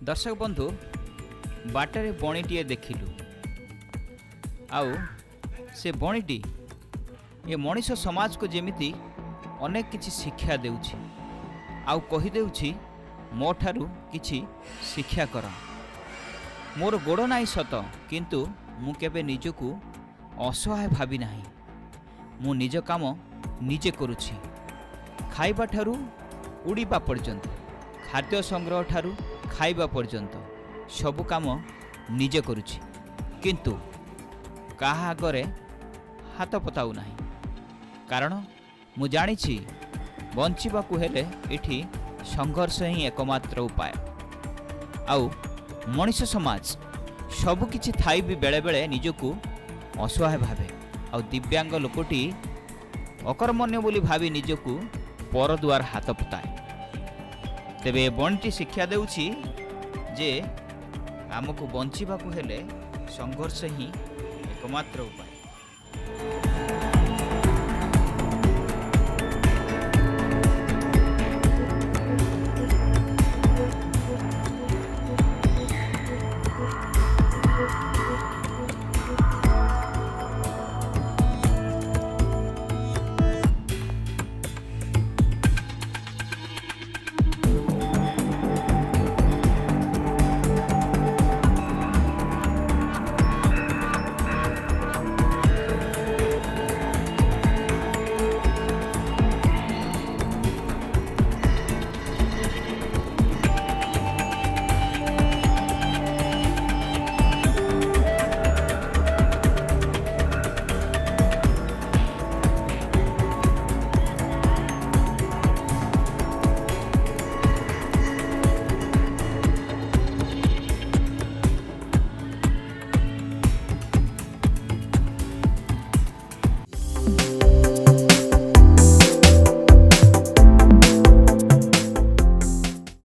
दर्शक बंधु बाटर बणीटीए देखिलु आउ से बणीटी ये मनीष समाज को जेमिति अनेक किछि शिक्षा देउछि आउ कहि देउछि मो ठारू किछि शिक्षा कर। मोर गोड़ नाई सत किंतु मु केबे निजकु असहाय भाबी नाही। मु निज काम निजे करुछि। खाइबा ठारू उड़ीबा पर्यंत, खाद्य संग्रह ठारू खाइबा पर्यंत सबु काम निजे करुछि, किंतु काहा आगरे हाथ पताउ नाही। कारण मु जानिछि बंचिबाकु हेले एठी संघर्ष ही एकमात्र उपाय। आउ मनीष समाज सबु किछि थाई भी बेले बेले निजकु असहाय भावे आउ दिव्यांग लोकटी अकर्मण्य बोली भावी निजकु पर दुआर हाथ पताए। तेबे बणीटी शिक्षा देउछि जे आमको बंचिबाकु हेले संघर्ष ही एकमात्र उपाय।